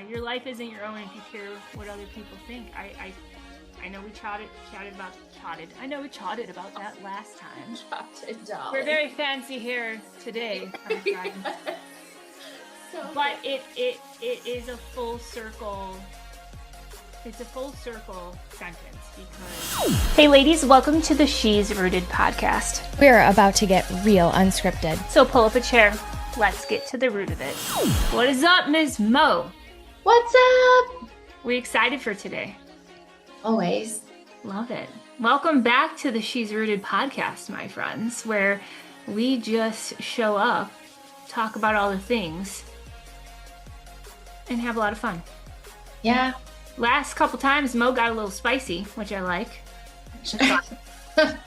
Your life isn't your own if you care what other people think. I know we chatted about chatted. I know we chatted about that last time. Chocolate We're dolly. very fancy here today, I'm afraid. So But it is a full circle. It's a full circle sentence because. Hey, ladies, welcome to the She's Rooted podcast. We're about to get real unscripted. So pull up a chair. Let's get to the root of it. What is up, Ms. Mo? What's up? We excited for today. Always. Love it. Welcome back to the She's Rooted podcast, my friends, where we just show up, talk about all the things, and have a lot of fun. Yeah. Last couple times, Mo got a little spicy, which I like.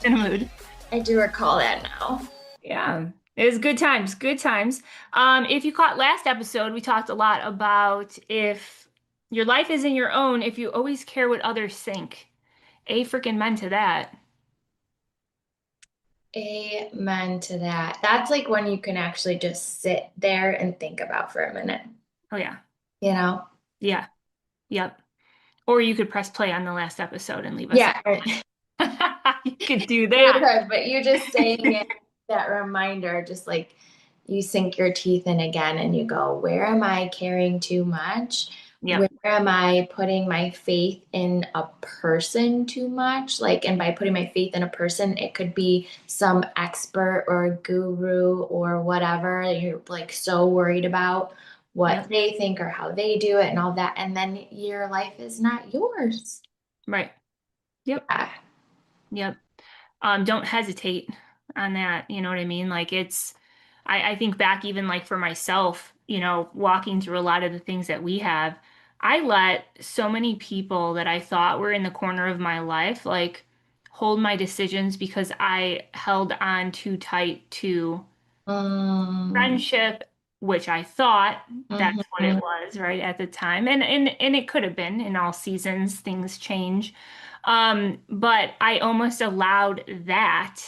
In a mood. I do recall that now. Yeah. It was good times, good times. If you caught last episode, we talked a lot about if your life isn't your own, if you always care what others think. Freaking men to that. Amen to that. That's like when you can actually just sit there and think about for a minute. Oh, yeah. You know? Yeah. Yep. Or you could press play on the last episode and leave us. Yeah. You could do You that. could, but you just saying it, that reminder, just like you sink your teeth in again and you go, where am I caring too much? Yep. Where am I putting my faith in a person too much? Like, and by putting my faith in a person, it could be some expert or a guru or whatever you're like so worried about what Yep. they think or how they do it and all that. And then your life is not yours. Right. Yep. Yeah. Yep. Don't hesitate on that. You know what I mean? Like I think back even like for myself, walking through a lot of the things that we have, I let so many people that I thought were in the corner of my life, like hold my decisions because I held on too tight to friendship, which I thought that's what it Mhm. was, right, at the time. And it could have been in all seasons, things change. But I almost allowed that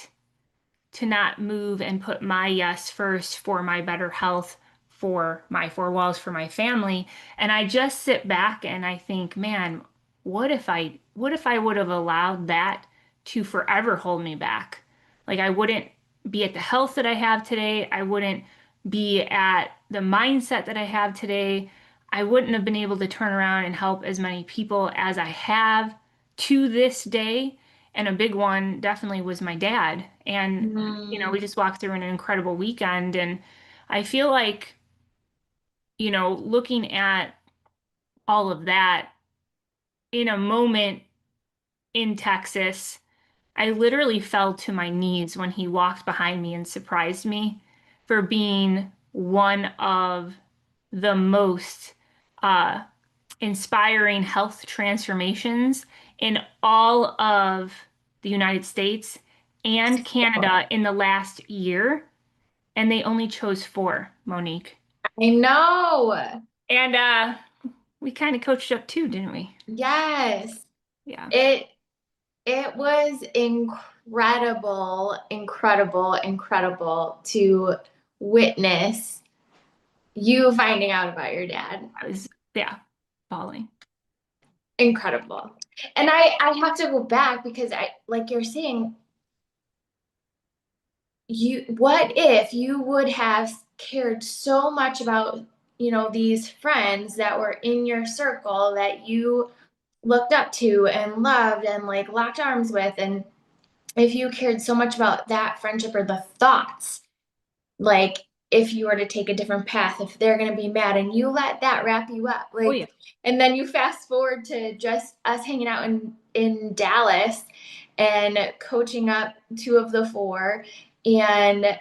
to not move and put my yes first for my better health, for my four walls, for my family. And I just sit back and I think, man, what if I would have allowed that to forever hold me back? Like I wouldn't be at the health that I have today. I wouldn't be at the mindset that I have today. I wouldn't have been able to turn around and help as many people as I have to this day. And a big one definitely was my dad. And, we just walked through an incredible weekend. And I feel like, looking at all of that in a moment in Texas, I literally fell to my knees when he walked behind me and surprised me for being one of the most uh, inspiring health transformations in all of the United States and Canada in the last year. And they only chose four, Monique. I know. And we kind of coached up too, didn't we? Yes. Yeah. It was incredible, incredible, incredible to witness you finding out about your dad. I was, yeah, falling. Incredible. And I have to go back because I, like you're saying, what if you would have cared so much about, these friends that were in your circle that you looked up to and loved and like locked arms with, and if you cared so much about that friendship or the thoughts, like if you were to take a different path, if they're going to be mad and you let that wrap you up, Oh, like, yeah. and then you fast forward to just us hanging out in Dallas and coaching up two of the four and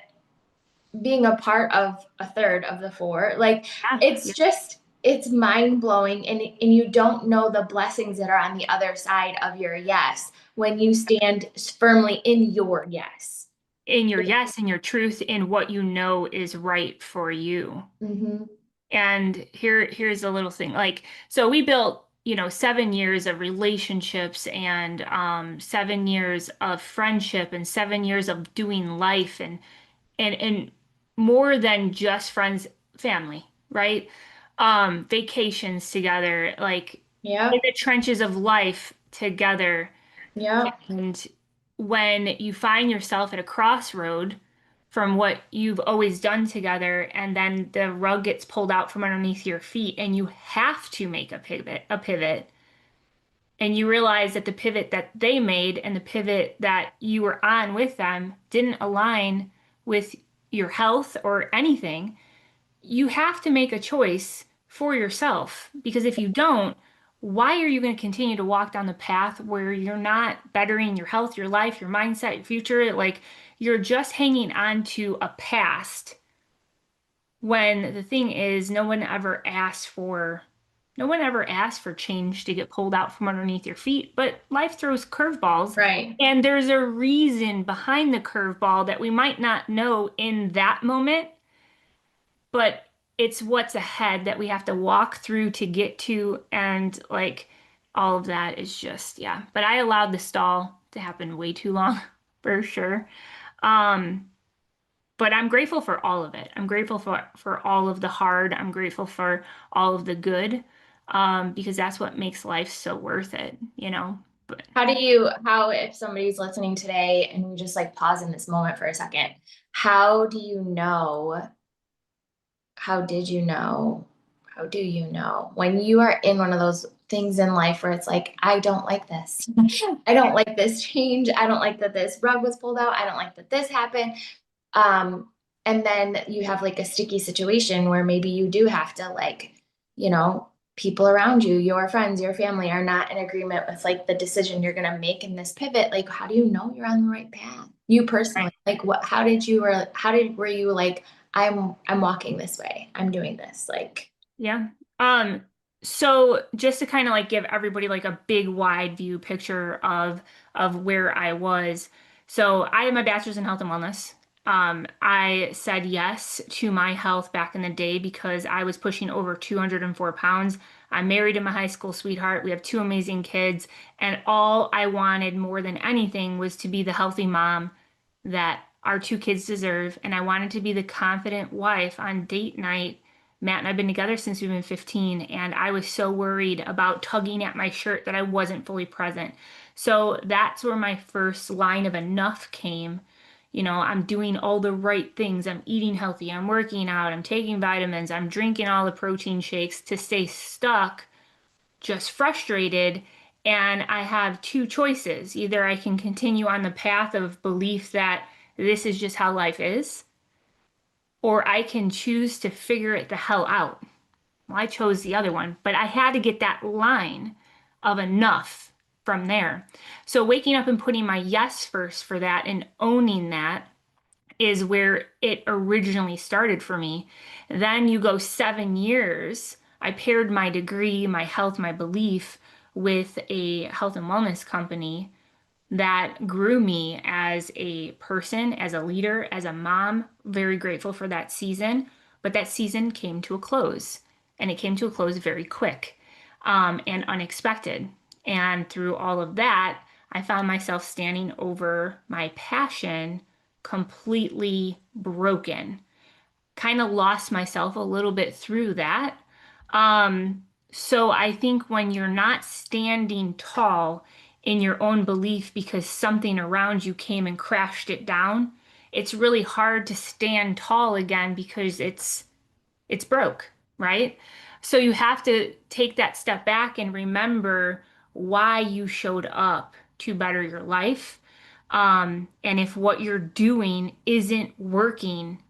being a part of a third of the four. Like Yeah. it's just it's mind blowing, and you don't know the blessings that are on the other side of your yes when you stand firmly in your yes. In your yes, in your truth, in what you know is right for you. Mm-hmm. And here's a little thing. Like, so we built, 7 years of relationships and 7 years of friendship and 7 years of doing life and more than just friends, family, right? vacations together, like in Yep. the trenches of life together. Yep. And when you find yourself at a crossroad from what you've always done together, and then the rug gets pulled out from underneath your feet, and you have to make a pivot, and you realize that the pivot that they made and the pivot that you were on with them didn't align with your health or anything, you have to make a choice for yourself. Because if you don't, why are you going to continue to walk down the path where you're not bettering your health, your life, your mindset, your future? Like you're just hanging on to a past when the thing is no one ever asked for change to get pulled out from underneath your feet, but life throws curveballs. Right. And there's a reason behind the curveball that we might not know in that moment, but it's what's ahead that we have to walk through to get to. And like all of that is just, yeah. But I allowed the stall to happen way too long for sure. Um, but I'm grateful for all of it. I'm grateful for all of the hard. I'm grateful for all of the good, because that's what makes life so worth it, you know? But How, if somebody's listening today and we just like pause in this moment for a second, how do you know, how did you know, how do you know when you are in one of those things in life where it's like, I don't like this. I don't like this change. I don't like that this rug was pulled out. I don't like that this happened. Um, and then you have like a sticky situation where maybe you do have to like, you know, people around you, your friends, your family are not in agreement with like the decision you're gonna make in this pivot. Like, how do you know you're on the right path? You personally, like what, how did you, or how did, were you like, I'm walking this way. I'm doing this. Like, yeah. Um, so just to kind of like give everybody like a big wide view picture of where I was. So I have my bachelor's in health and wellness. I said yes to my health back in the day because I was pushing over 204 pounds. I'm married to my high school sweetheart. We have two amazing kids, and all I wanted more than anything was to be the healthy mom that our two kids deserve. And I wanted to be the confident wife on date night. Matt and I've been together since we've been 15, and I was so worried about tugging at my shirt that I wasn't fully present. So that's where my first line of enough came. You know, I'm doing all the right things. I'm eating healthy. I'm working out. I'm taking vitamins. I'm drinking all the protein shakes to stay stuck, just frustrated. And I have two choices. Either I can continue on the path of belief that this is just how life is, or I can choose to figure it the hell out. Well, I chose the other one, but I had to get that line of enough from there. So waking up and putting my yes first for that and owning that is where it originally started for me. Then you go 7 years. I paired my degree, my health, my belief with a health and wellness company that grew me as a person, as a leader, as a mom. Very grateful for that season. But that season came to a close, and it came to a close very quick, and unexpected. And through all of that, I found myself standing over my passion completely broken, kind of lost myself a little bit through that. So I think when you're not standing tall in your own belief because something around you came and crashed it down, it's really hard to stand tall again because it's broke, right? So you have to take that step back and remember why you showed up to better your life. And if what you're doing isn't working,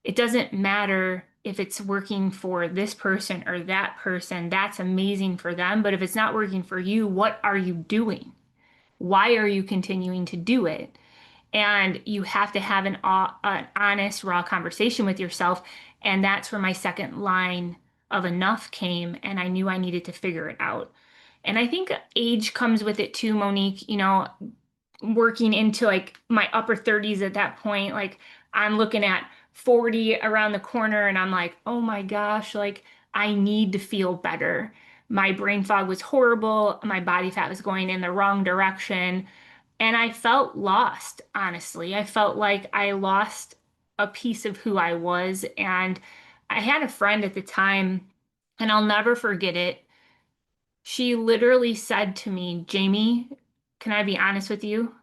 it doesn't matter if it's working for this person or that person. That's amazing for them. But if it's not working for you, what are you doing? Why are you continuing to do it? And you have to have an honest, raw conversation with yourself. And that's where my second line of enough came. And I knew I needed to figure it out. And I think age comes with it too, Monique. You know, working into like my upper 30s at that point, like I'm looking at 40 around the corner and I'm like, oh my gosh, like I need to feel better. My brain fog was horrible. My body fat was going in the wrong direction. And I felt lost, honestly. I felt like I lost a piece of who I was. And I had a friend at the time And I'll never forget it. She literally said to me, Jamie, can I be honest with you?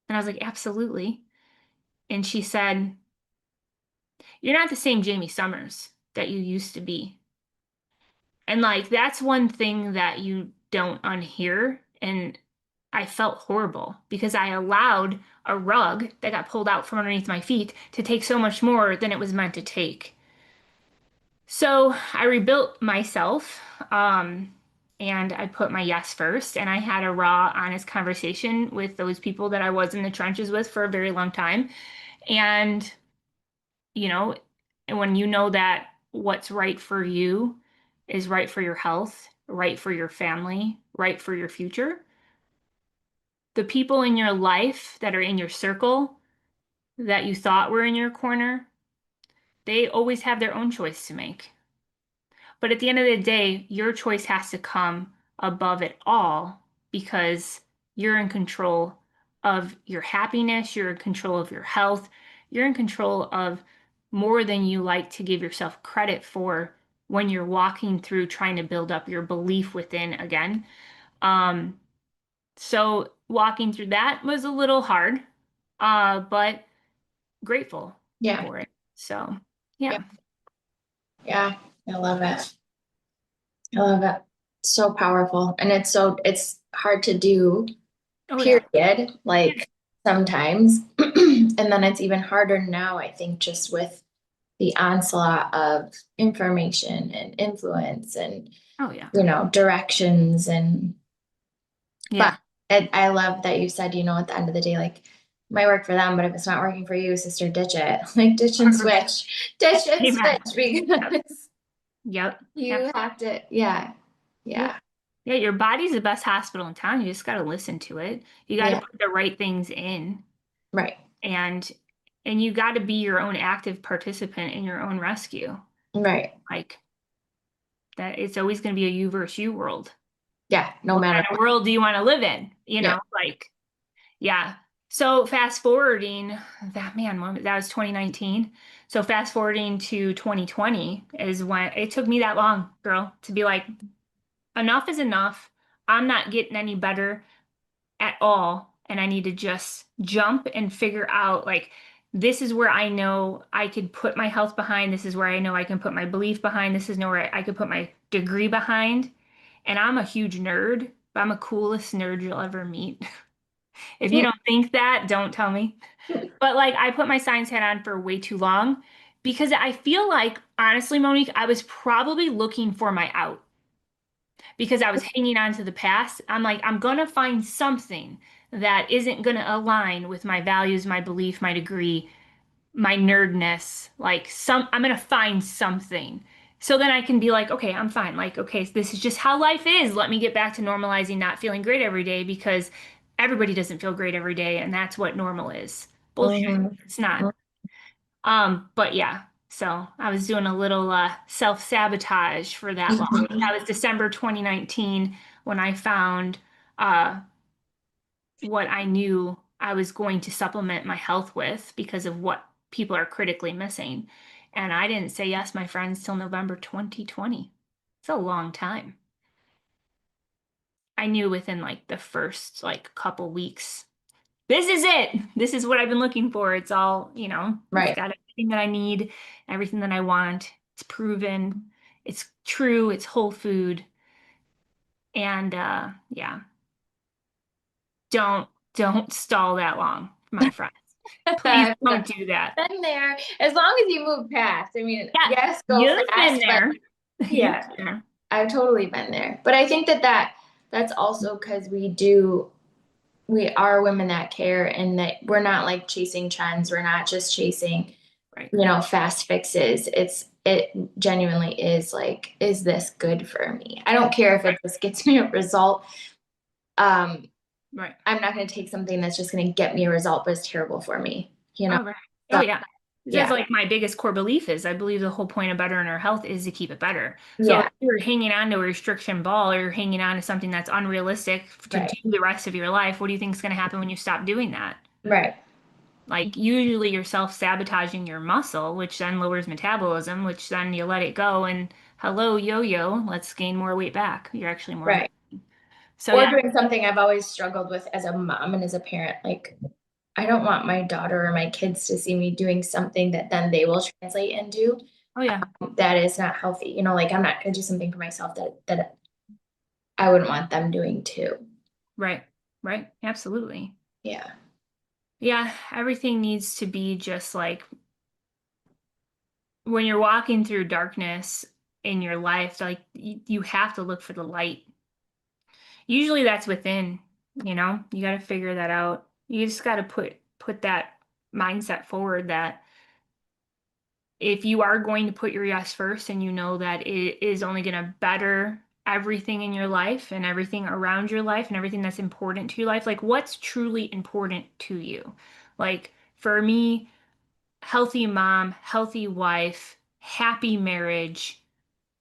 And I was like, absolutely. And she said, you're not the same Jamie Summers that you used to be. And like, that's one thing that you don't unhear. And I felt horrible because I allowed a rug that got pulled out from underneath my feet to take so much more than it was meant to take. So I rebuilt myself, and I put my yes first, and I had a raw, honest conversation with those people that I was in the trenches with for a very long time. And, you know, and when you know that what's right for you is right for your health, right for your family, right for your future, the people in your life that are in your circle that you thought were in your corner, they always have their own choice to make. But at the end of the day, your choice has to come above it all because you're in control of your happiness, you're in control of your health, you're in control of more than you like to give yourself credit for when you're walking through trying to build up your belief within again. Um, so walking through that was a little hard, but grateful Yeah. for it. So, Yeah. yeah. Yeah. I love it. I love it. So powerful. And it's hard to do, Oh, yeah. period. Yeah. Like sometimes. And then it's even harder now, I think, just with the onslaught of information and influence and, Oh, yeah. directions but Yeah. I love that you said, at the end of the day, like, it might work for them, but if it's not working for you, sister, ditch it. Like, ditch and switch. Ditch and Amen. switch Yep. because Yep. you Absolutely. have to, yeah. Yep. Yeah. Yeah, your body's the best hospital in town. You just got to listen to it. You got to Yeah. put the right things in, Right. and you got to be your own active participant in your own rescue. Right. Like that, it's always going to be a you versus you world. Yeah. No What matter kind of what. world do you want to live in? Yeah. Like, yeah. So fast forwarding that man moment, that was 2019. So fast forwarding to 2020 is when it took me that long, girl, to be like, enough is enough. I'm not getting any better at all. And I need to just jump and figure out like, this is where I know I could put my health behind. This is where I know I can put my belief behind. This is where I could put my degree behind. And I'm a huge nerd, but I'm the coolest nerd you'll ever meet. If you don't think that, don't tell me. But like, I put my science hat on for way too long because I feel like, honestly, Monique, I was probably looking for my out because I was hanging on to the past. I'm like, I'm gonna find something that isn't gonna align with my values, my belief, my degree, my nerdness. I'm gonna find something. So then I can be like, okay, I'm fine. Like, okay, this is just how life is. Let me get back to normalizing not feeling great every day because everybody doesn't feel great every day, and that's what normal is. Bullshit. Mhm. It's not. But yeah, so I was doing a little self-sabotage for that long. That was December 2019 when I found uh, what I knew I was going to supplement my health with because of what people are critically missing. And I didn't say yes, my friends, till November 2020. It's a long time. I knew within like the first like couple weeks, this is it. This is what I've been looking for. It's all, it's Right. got everything that I need, everything that I want. It's proven, it's true, it's whole food. And yeah, don't stall that long, my friends. Please I've don't do that. been there. As long as you move past. I mean, Yeah, yes, go you've been fast, but there. You've yeah, been there. I've totally been there. But I think that's also because we are women that care and that we're not like chasing trends. We're not just chasing, Right, fast fixes. It genuinely is like, is this good for me? I don't care if right, it just gets me a result. Um, right. I'm not going to take something that's just going to get me a result, but it's terrible for me, Oh, right. Oh, So, yeah. That's yeah. like my biggest core belief is I believe the whole point of bettering our health is to keep it better. So if Yeah. you're hanging on to a restriction ball or you're hanging on to something that's unrealistic to Right. do the rest of your life, what do you think is going to happen when you stop doing that? Right. Like usually you're self-sabotaging your muscle, which then lowers metabolism, which then you let it go and hello, yo-yo, let's gain more weight back. You're actually more. Right. So Or yeah, doing something I've always struggled with as a mom and as a parent. Like, I don't want my daughter or my kids to see me doing something that then they will translate into. oh yeah, That is not healthy. Like I'm not gonna do something for myself that I wouldn't want them doing too. right, right, absolutely. Yeah. Yeah, everything needs to be just like when you're walking through darkness in your life, like you have to look for the light. Usually that's within, you got to figure that out. You just got to put that mindset forward that if you are going to put your yes first and you know that it is only going to better everything in your life and everything around your life and everything that's important to your life, like what's truly important to you? Like for me, healthy mom, healthy wife, happy marriage,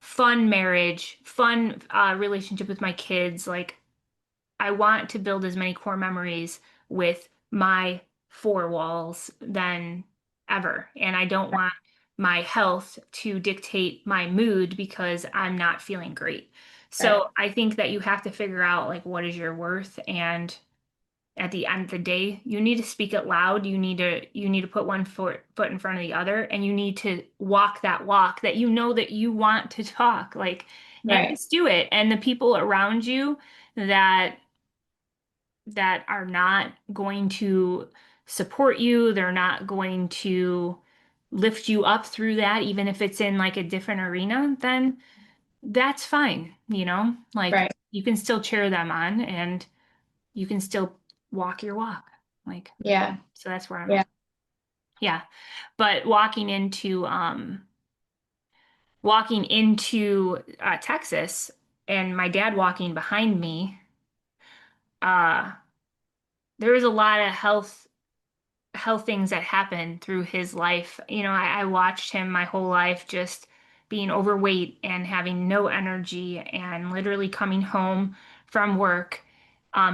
fun relationship with my kids. Like I want to build as many core memories with my four walls than ever. And I don't want my health to dictate my mood because I'm not feeling great. Right. So I think that you have to figure out like what is your worth, and at the end of the day, you need to speak it loud. You need to put one foot in front of the other, and you need to walk that walk that you know that you want to talk. Like, and Right. just do it. And the people around you that are not going to support you, they're not going to lift you up through that, even if it's in like a different arena, then that's fine. Like Right. you can still cheer them on and you can still walk your walk. Like, Yeah. so that's where I'm Yeah. at. Yeah. But walking into Texas and my dad walking behind me, uh, there was a lot of health things that happened through his life. I watched him my whole life just being overweight and having no energy and literally coming home from work.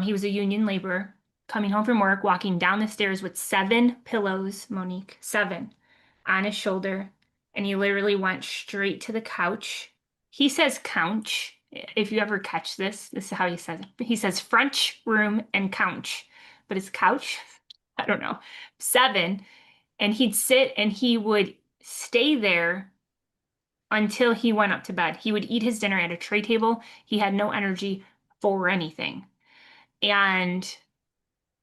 He was a union laborer, coming home from work, walking down the stairs with 7 pillows, Monique, 7 on his shoulder. And he literally went straight to the couch. He says couch. If you ever catch this is how he says it. He says French room and couch, but it's couch. I don't know, 7, and he'd sit and he would stay there until he went up to bed. He would eat his dinner at a tray table. He had no energy for anything. And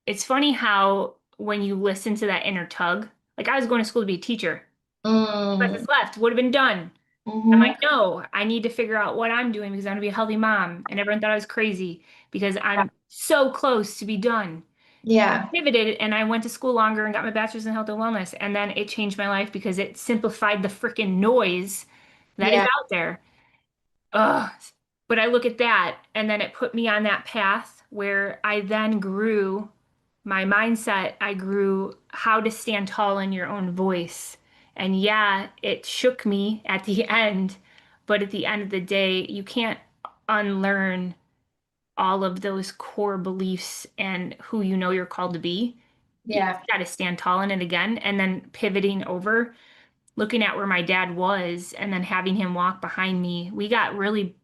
it's funny how when you listen to that inner tug, like I was going to school to be a teacher. Mm. Classes left, would have been done. I'm Hmm. like, no, I need to figure out what I'm doing because I'm gonna be a healthy mom. And everyone thought I was crazy because I'm so close to be done. Yeah. Pivoted and I went to school longer and got my bachelor's in health and wellness. And then it changed my life because it simplified the freaking noise that is Yeah. out there. Ugh. But I look at that and then it put me on that path where I then grew my mindset. I grew how to stand tall in your own voice. And yeah, it shook me at the end. But at the end of the day, you can't unlearn all of those core beliefs and who you know you're called to be. You Yeah. got to stand tall in it again. And then pivoting over, looking at where my dad was, and then having him walk behind me. We got really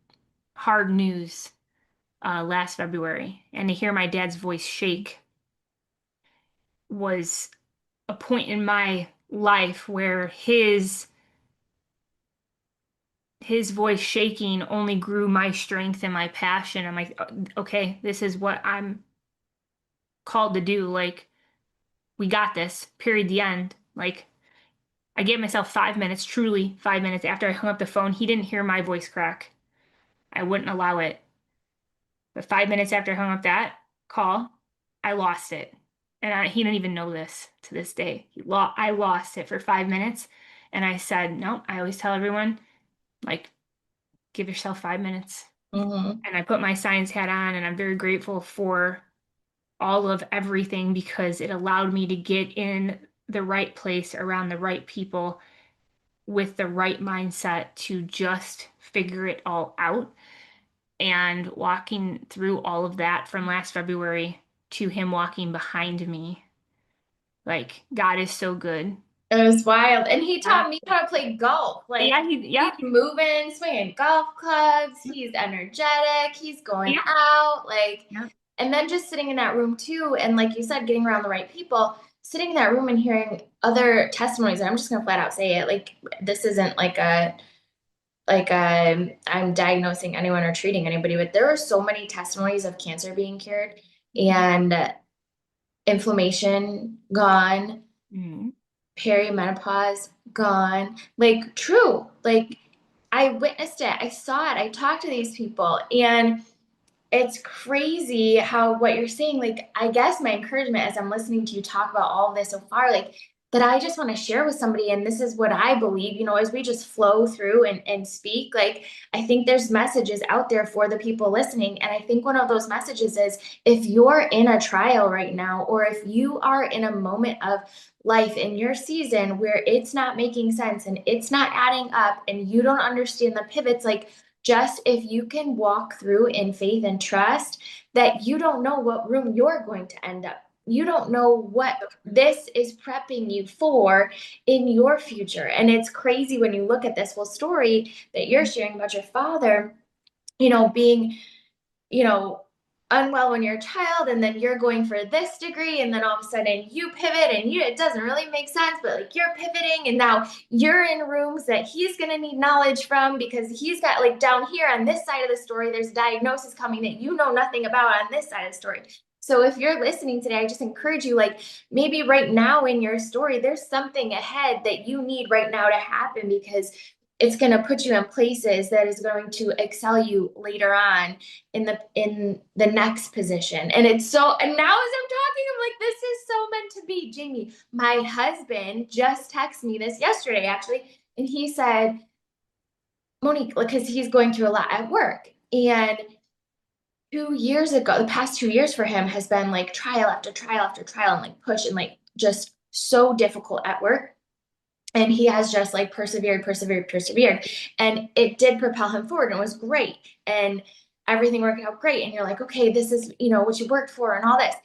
hard news last February. And to hear my dad's voice shake was a point in my life where his voice shaking only grew my strength and my passion. I'm like, okay, this is what I'm called to do. Like, we got this, period, the end. Like, I gave myself 5 minutes, truly 5 minutes after I hung up the phone. He didn't hear my voice crack. I wouldn't allow it. But 5 minutes after I hung up that call, I lost it. And he didn't even know this to this day. I lost it for 5 minutes. And I said, no, I always tell everyone, like, give yourself 5 minutes. Hmm. And I put my science hat on, and I'm very grateful for all of everything because it allowed me to get in the right place around the right people with the right mindset to just figure it all out. And walking through all of that from last February to him walking behind me, like God is so good. It was wild. And he Yeah. taught me how to play golf. Like Yeah, he's yeah, moving, swinging golf clubs. He's energetic. He's going yeah, out. Like, yeah. and then just sitting in that room too. And like you said, getting around the right people, sitting in that room and hearing other testimonies. And I'm just gonna flat out say it. Like this isn't I'm diagnosing anyone or treating anybody, but there are so many testimonies of cancer being cured Mhm. and inflammation gone, Mhm. perimenopause gone. Like true. Like I witnessed it. I saw it. I talked to these people and it's crazy how what you're saying, like, I guess my encouragement as I'm listening to you talk about all of this so far, like, that I just want to share with somebody. And this is what I believe, as we just flow through and speak, like, I think there's messages out there for the people listening. And I think one of those messages is if you're in a trial right now, or if you are in a moment of life in your season where it's not making sense and it's not adding up and you don't understand the pivots, like, just if you can walk through in faith and trust that you don't know what room you're going to end up. You don't know what this is prepping you for in your future. And it's crazy when you look at this whole story that you're sharing about your father, being you know, unwell when you're a child and then you're going for this degree and then all of a sudden you pivot and it doesn't really make sense, but like you're pivoting and now you're in rooms that he's going to need knowledge from because he's got like down here on this side of the story there's a diagnosis coming that you know nothing about on this side of the story. So if you're listening today, I just encourage you, like, maybe right now in your story there's something ahead that you need right now to happen because it's going to put you in places that is going to excel you later on in the next position. And it's so, and now as I'm talking, I'm like, this is so meant to be. Jamie, my husband just texted me this yesterday actually, and he said, Monique, because he's going through a lot at work. And 2 years ago, the past 2 years for him has been like trial after trial after trial and like push and like just so difficult at work. And he has just like persevered, and it did propel him forward and it was great, and everything worked out great, and you're like, okay, this is what you worked for and all this.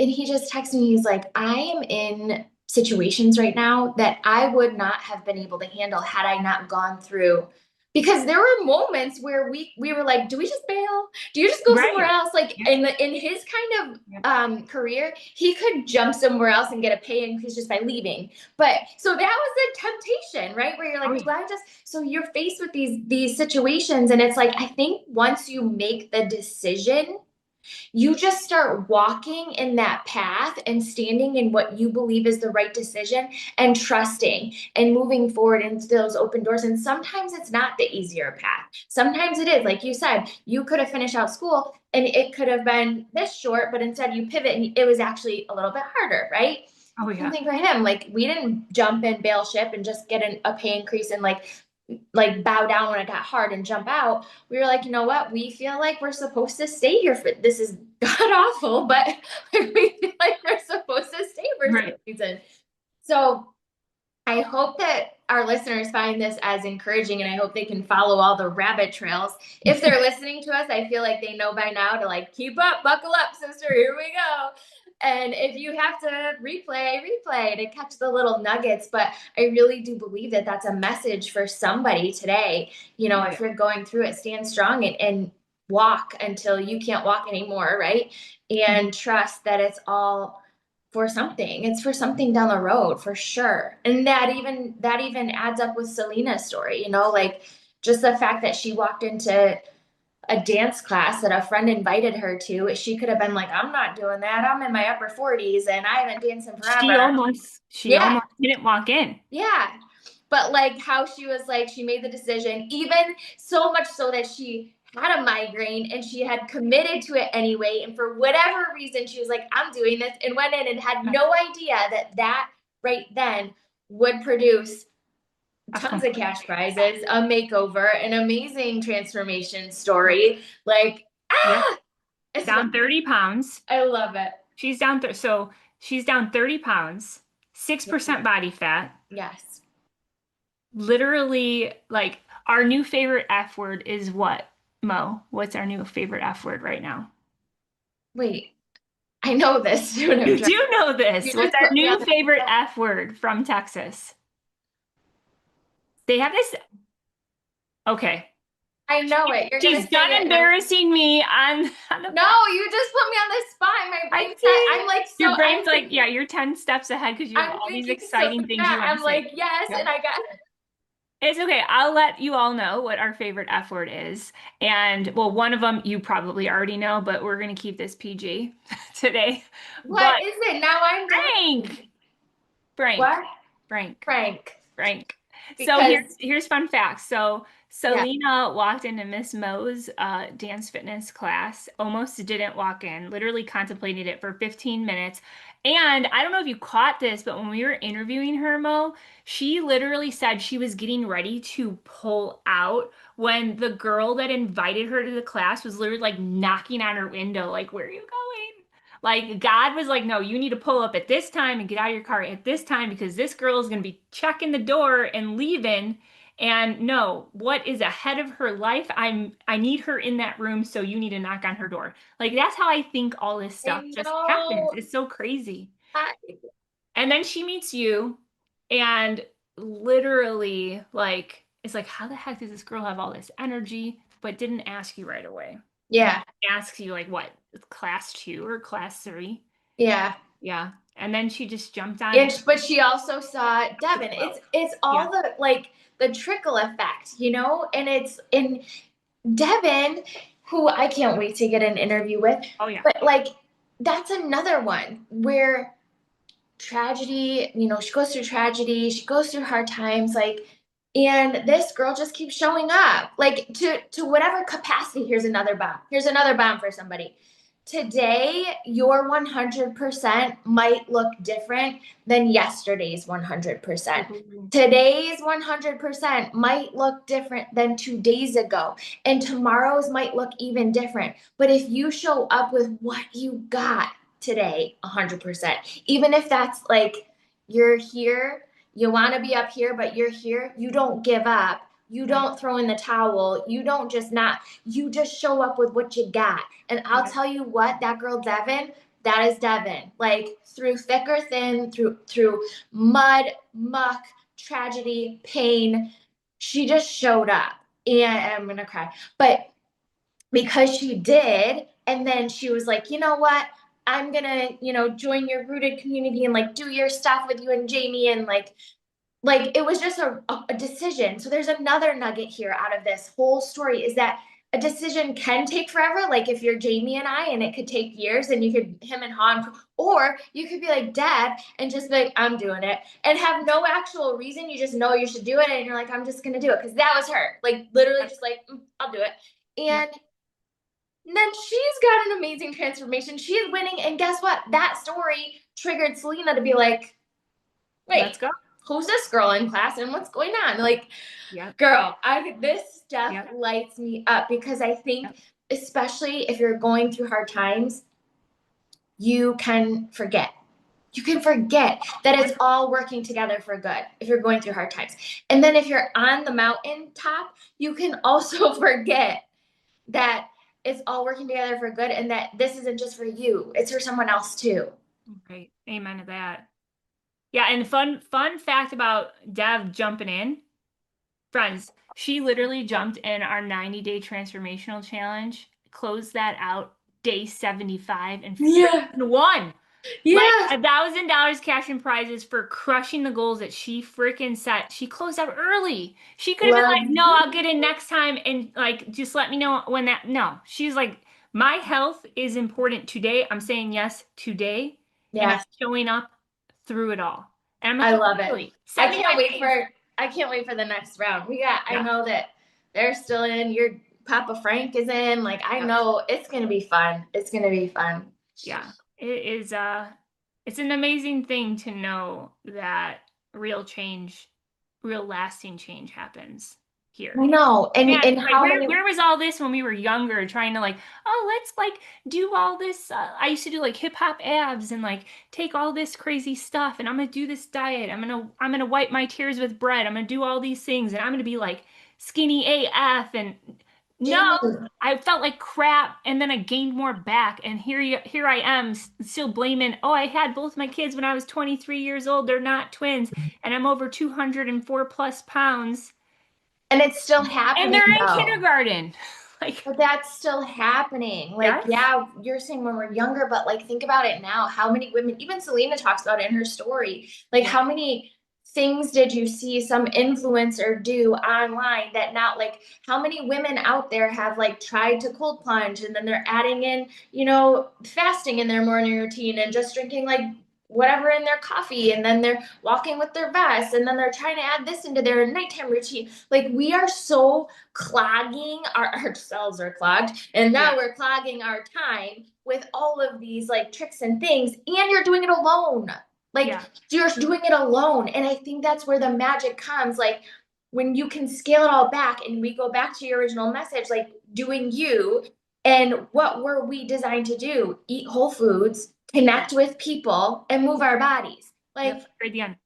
And he just texted me, he's like, I am in situations right now that I would not have been able to handle had I not gone through, because there were moments where we were like, do we just bail, do you just go somewhere Right. else, like Yeah. in his kind of Yeah. career, he could jump somewhere else and get a pay increase just by leaving. But so that was a temptation, right? Where you're Oh, like, yeah. do I just, so you're faced with these situations, and it's like, I think once you make the decision, you just start walking in that path and standing in what you believe is the right decision and trusting and moving forward into those open doors. And sometimes it's not the easier path. Sometimes it is, like you said, you could have finished out school and it could have been this short, but instead you pivot and it was actually a little bit harder, right? Oh, Same yeah. thing for him. Like we didn't jump in, bail ship, and just get a pay increase and like bow down when it got hard and jump out. We were like, you know what? We feel like we're supposed to stay here for, this is god awful, but we feel like we're supposed to stay for some Right. reason. So I hope that our listeners find this as encouraging, and I hope they can follow all the rabbit trails. If they're listening to us, I feel like they know by now to like keep up, buckle up, sister, here we go. And if you have to replay to catch the little nuggets. But I really do believe that that's a message for somebody today. Oh, If yeah. you're going through it, stand strong and walk until you can't walk anymore, right? Mhm. And trust that it's all for something. It's for something down the road for sure. And that even adds up with Selena's story, like just the fact that she walked into a dance class that a friend invited her to. She could have been like, I'm not doing that. I'm in my upper 40s and I haven't danced in She forever. almost, she Yeah, almost didn't walk in. yeah. But like how she was like, she made the decision, even so much so that she had a migraine and she had committed to it anyway. And for whatever reason, she was like, I'm doing this, and went in and had no idea that right then would produce A tons of complete. cash prizes, a makeover, an amazing transformation story. Like, Yeah. it's, Down 30 pounds. I love it. So she's down 30 pounds, 6% body fat. Yes. Literally, like our new favorite F word is what, Mo? What's our new favorite F word right now? Wait. I know this when I'm You driving. do know You this. What's just our put me on new the favorite spot. F word from Texas? They have this. Okay. I know it. You're gonna She's say done it, and I'm embarrassing me on the no. podcast. You just put me on the spot. My I brain's not. did. I'm like so. Your brain's I'm like, thinking. yeah, you're 10 steps ahead because you have I'm all these thinking so exciting things you fast. want to I'm say. like yes, Yeah. and I got. It's okay. I'll let you all know what our favorite F word is. And well, one of them you probably already know, but we're going to keep this PG today. What But is it? Now I'm Frank, dying. Frank, What? Frank. Frank. Frank. So Because here's fun facts. So yeah. Selena walked into Miss Mo's dance fitness class, almost didn't walk in, literally contemplated it for 15 minutes. And I don't know if you caught this, but when we were interviewing her, Mo, she literally said she was getting ready to pull out when the girl that invited her to the class was literally like knocking on her window, like, where are you going? Like God was like, no, you need to pull up at this time and get out of your car at this time because this girl is going to be checking the door and leaving. And no, what is ahead of her life? I need her in that room, so you need to knock on her door. Like that's how I think all this stuff I just happens. know. It's so crazy. I, And then she meets you and literally like it's like, how the heck does this girl have all this energy, but didn't ask you right away? yeah. Asks you like what, class two or class three? Yeah. Yeah. And then she just jumped on it And but she also saw to Devin. 12. It's Yeah. all the like the trickle effect, and it's in Devin, who I can't wait to get an interview with. Oh yeah. But like that's another one where tragedy, she goes through tragedy, she goes through hard times, like, and this girl just keeps showing up, like to whatever capacity. Here's another bomb. Here's another bomb for somebody. Today, your 100% might look different than yesterday's 100%. Totally. Today's 100% might look different than 2 days ago, and tomorrow's might look even different. But if you show up with what you got today, 100%, even if that's like you're here, you want to be up here, but you're here, you don't give up. You Right. don't throw in the towel. You don't just not, you just show up with what you got. And I'll Yeah. tell you what, that girl Devin, that is Devin. Like through thick or thin, through mud, muck, tragedy, pain, she just showed up. And I'm gonna cry. But because she did, and then she was like, you know what? I'm gonna, join your rooted community and like do your stuff with you and Jamie, and like it was just a decision. So there's another nugget here out of this whole story is that a decision can take forever. Like if you're Jamie and I, and it could take years, and you could him and Han, or you could be like Dad and just be like, I'm doing it, and have no actual reason. You just know you should do it, and you're like, I'm just gonna do it because that was her. Like literally, Yep. just like I'll do it, Yep. and then she's got an amazing transformation. She's winning, and guess what? That story triggered Selena to be like, Let's wait, go. who's this girl in class and what's going on? Like, Yep. girl, I this stuff Yep. lights me up because I Yep. think, especially if you're going through hard times, you can forget. You can forget that it's One- all working together for good if you're going through hard times. And then if you're on the mountain top, you can also forget that it's all working together for good and that this isn't just for you, it's for someone else too. Right. Amen to that. Yeah, and fun fact about Dev jumping in. Friends, she literally jumped in our 90-day transformational challenge, closed that out day 75 and Yeah. freaking won. Like Yeah. $1,000 cash and prizes for crushing the goals that she freaking set. She closed out early. She could have been Love. like, no, I'll get in next time and like just let me know when that. No, she's like, my health is important today. I'm saying yes today, and I'm Yeah. showing up through it all. And I'm I like, love it. really? I 75 can't wait days. for I can't wait for the next round. I Yeah, know that they're still in. Your Papa Frank is in. Like I yeah, know it's gonna be fun. It's gonna be fun. yeah. It is it's an amazing thing to know that real change, real lasting change happens I here. know. Man, And like how many where was all this when we were younger, trying to like, oh, let's like do all this. I used to do like hip hop abs and like take all this crazy stuff, and I'm gonna do this diet. I'm gonna wipe my tears with bread. I'm gonna do all these things, and I'm gonna be like skinny AF. And no, Jamie, I felt like crap, and then I gained more back, and here I am still blaming, oh, I had both my kids when I was 23 years old. They're not twins, and I'm over 204 plus pounds, And it's still and happening they're in though. kindergarten. Like, But that's still happening. Like, yes, yeah, you're saying when we're younger, but like, think about it now. How many women, even Selena talks about it in her story, like, yeah, how many things did you see some influencer do online that not like, how many women out there have like tried to cold plunge and then they're adding in, fasting in their morning routine and just drinking like whatever in their coffee and then they're walking with their vest and then they're trying to add this into their nighttime routine. Like, we are so clogging our cells are clogged and yeah, now we're clogging our time with all of these like tricks and things and you're doing it alone, like yeah, you're doing it alone. And I think that's where the magic comes, like when you can scale it all back and we go back to your original message, like doing you. And what were we designed to do? Eat whole foods, yeah, connect with people, and move our bodies. yep, Like, right the end.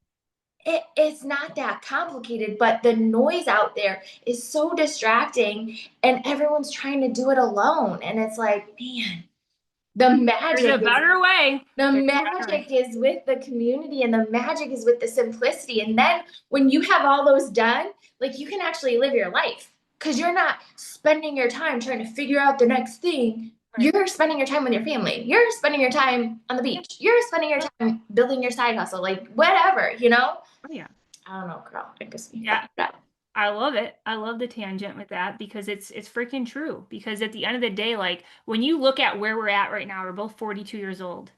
it's not that complicated, but the noise out there is so distracting and everyone's trying to do it alone. And it's like, man, the There's magic a is better way. the There's a better way. magic is with the community and the magic is with the simplicity. And then when you have all those done, like you can actually live your life because you're not spending your time trying to figure out the next thing. Right. You're spending your time with your family. You're spending your time on the Yep. beach. You're spending your Yep. time building your side hustle, like whatever. Oh, yeah. I don't know, girl. I guess we Yeah. fucked it up. I love it. I love the tangent with that because it's freaking true. Because at the end of the day, like when you look at where we're at right now, we're both 42 years old.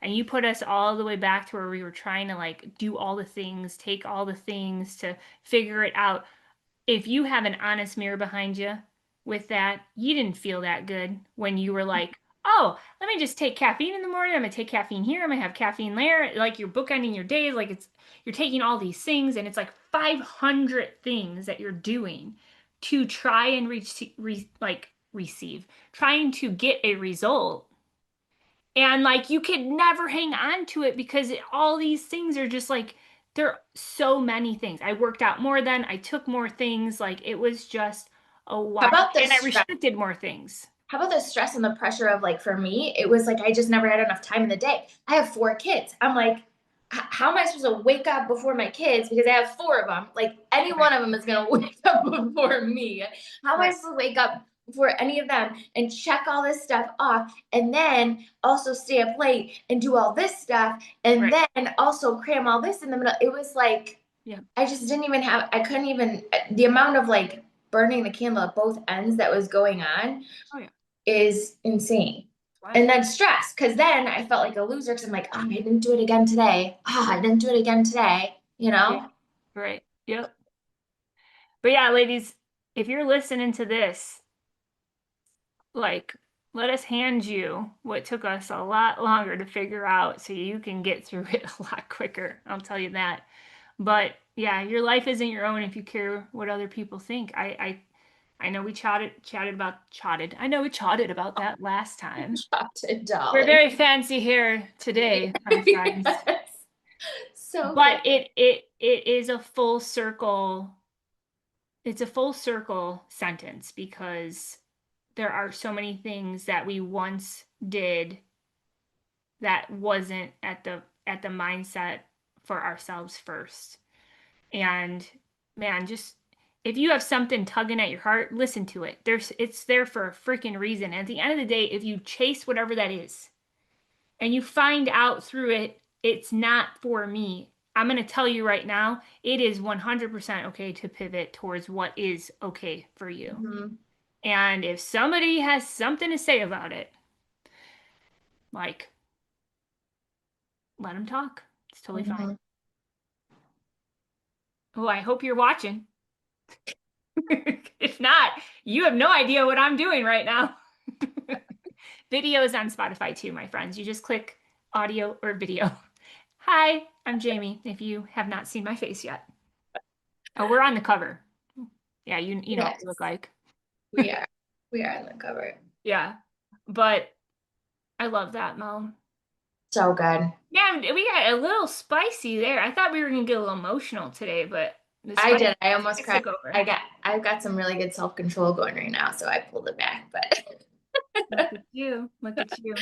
And you put us all the way back to where we were trying to like do all the things, take all the things to figure it out. If you have an honest mirror behind you with that, you didn't feel that good when you were like, oh, let me just take caffeine in the morning. I'm gonna take caffeine here. I'm gonna have caffeine there. Like you're bookending your days. Like you're taking all these things and it's like 500 things that you're doing to try and receive, trying to get a result. And like you could never hang on to it because all these things are just like there are so many things. I worked out more then, I took more things, like it was just a How wild about the and I stress? restricted more things. How about the stress and the pressure of like for me, it was like I just never had enough time in the day. I have four kids. I'm like, how am I supposed to wake up before my kids because I have four of them? Like any Right, one of them is gonna wake up before me. How am I right, supposed to wake up before any of them and check all this stuff off and then also stay up late and do all this stuff and right. then also cram all this in the middle? It was like Yeah. I just didn't even have I couldn't even the amount of like burning the candle at both ends that was going on Oh yeah. is insane. It's wild. And then stress, because then I felt like a loser because I'm like, oh, I didn't do it again today. Oh, I didn't do it again today, you Yeah. know? Right. Yep. But yeah, ladies, if you're listening to this, like let us hand you what took us a lot longer to figure out so you can get through it a lot quicker. I'll tell you that. But yeah, your life isn't your own if you care what other people think. I know we chatted. I know we chatted about that last time. Chopped it, We're darling. very fancy here today, my friends. Yes. So good. But it is a full circle. It's a full circle sentence because there are so many things that we once did that wasn't at the mindset for ourselves first. And man, just if you have something tugging at your heart, listen to it. It's there for a freaking reason. And at the end of the day, if you chase whatever that is and you find out through it, it's not for me. I'm going to tell you right now, it is 100% okay to pivot towards what is okay for you. Mhm. And if somebody has something to say about it, like, let them talk. It's totally fine. Mhm. Oh, I hope you're watching. If not, you have no idea what I'm doing right now. Video is on Spotify too, my friends. You just click audio or video. Hi, I'm Jamie, if you have not seen my face yet. Oh, we're on the cover. Yeah, you know what we look Yes, like. we are. We are on the cover. Yeah. But I love that, Mo. So good. Yeah, we got a little spicy there. I thought we were gonna get a little emotional today, but the I spice did. I almost cried. took over. I've got some really good self-control going right now, so I pulled it back, but Look at you. Look at you.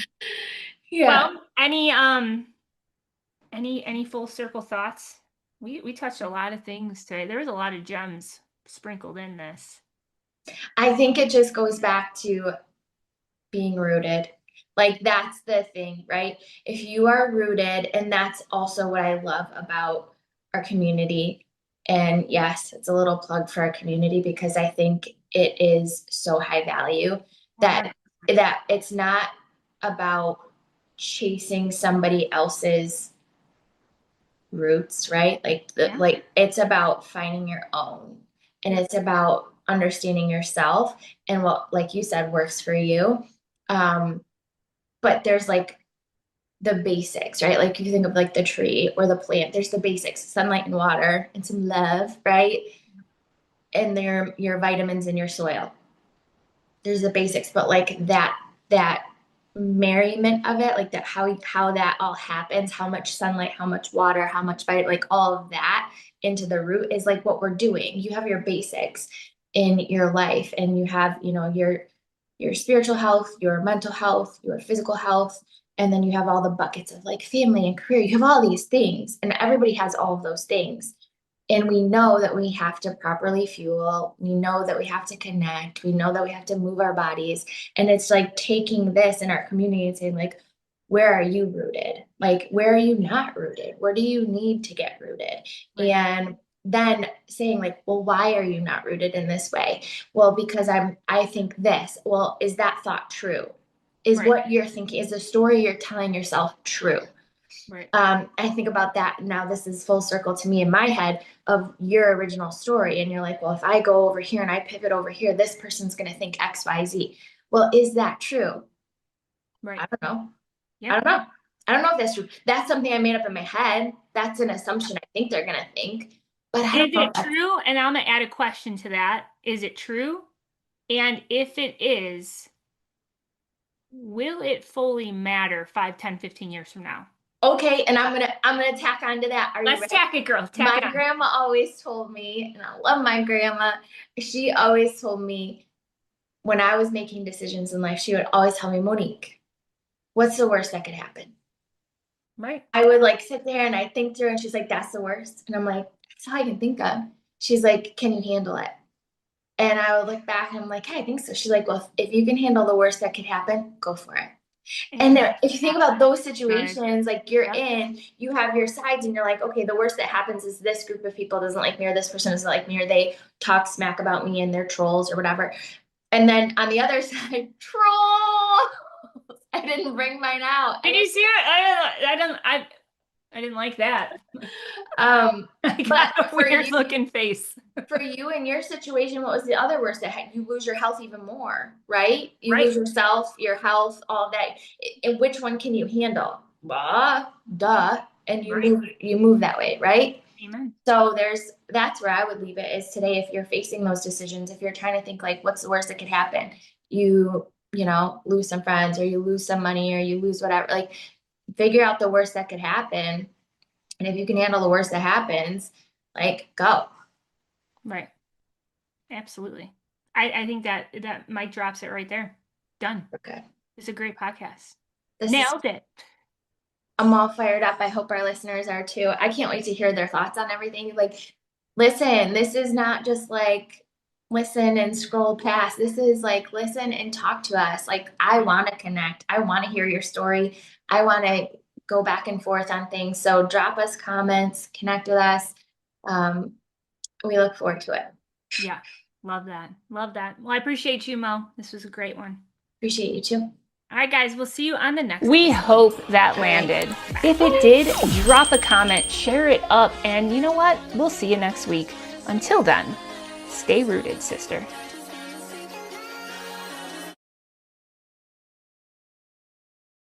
yeah. Well, any full circle thoughts? We touched a lot of things today. There was a lot of gems sprinkled in this. I think it just goes back to being rooted. Like that's the thing, right? If you are rooted, and that's also what I love about our community. And yes, it's a little plug for our community because I think it is so high value that 100%. that it's not about chasing somebody else's roots, right? Yeah. Like it's about finding your own, and Yeah. it's about understanding yourself and what, like you said, works for you. Um, but there's like the basics, right? Like you think of like the tree or the plant, there's the basics, sunlight and water and some love, right? And your vitamins in your soil. There's the basics, but like that merriment of it, like that how that all happens, how much sunlight, how much water, how much vitamin, like all of that into the root is like what we're doing. You have your basics in your life, and you have, you know, your spiritual health, your mental health, your physical health, and then you have all the buckets of like family and career. You have all these things, and everybody has all of those things. And we know that we have to properly fuel. We know that we have to connect. We know that we have to move our bodies. And it's like taking this in our community and saying, like, where are you rooted? Like, where are you not rooted? Where do you need to get rooted? Right. And then saying, like, well, why are you not rooted in this way? Well, because I think this. Well, is that thought true? Is Right. what you're thinking, is the story you're telling yourself true? Right. I think about that now. This is full circle to me in my head of your original story. And you're like, well, if I go over here and I pivot over here, this person's going to think X, Y, Z. Well, is that true? Right. I don't know. I Yeah. don't know. I don't know if that's true. That's something I made up in my head. That's an assumption I think they're going to think, but I Is don't know. it true? And I'm gonna add a question to that. Is it true? And if it is, will it fully matter 5, 10, 15 years from now? Okay, and I'm gonna tack onto that. Are you Let's ready? tack it, girl. My Tack it on. grandma always told me, and I love my grandma. She always told me when I was making decisions in life, she would always tell me, Monique, what's the worst that could happen? Right. I would like sit there and I think through, and she's like, that's the worst. And I'm like, that's all I can think of. She's like, can you handle it? And I would look back and I'm like, hey, I think so. She's like, well, if you can handle the worst that could happen, go for it. And And if you think about those good. situations, like you're Yep. in, you have your sides, and you're like, okay, the worst that happens is this group of people doesn't like me, or this person doesn't like me, or they talk smack about me and they're trolls or whatever. And then on the other side, trolls. I didn't bring mine out. Did you see it? I didn't like that. I got But a weird looking face. for you in your situation, what was the other worst that you lose your health even more, right? You Right. lose yourself, your health, all of that. And which one can you handle? Duh. And Right. you move that way, right? Amen. So that's where I would leave it is today. If you're facing those decisions, if you're trying to think like, what's the worst that could happen? You know, lose some friends, or you lose some money, or you lose whatever, like figure out the worst that could happen. And if you can handle the worst that happens, like go. Right. Absolutely. I think that Mike drops it right there. Done. Okay. It's a great podcast. This is Nailed it. I'm all fired up. I hope our listeners are too. I can't wait to hear their thoughts on everything. Like, listen, this is not just like listen and scroll past. This is like listen and talk to us. Like, I want to connect. I want to hear your story. I want to go back and forth on things. So drop us comments, connect with us. We look forward to it. Yeah. Love that. Love that. Well, I appreciate you, Mo. This was a great one. Appreciate you too. All right, guys, we'll see you on the next We episode. hope that landed. If it did, drop a comment, share it up, and you know what? We'll see you next week. Until then, stay rooted, sister.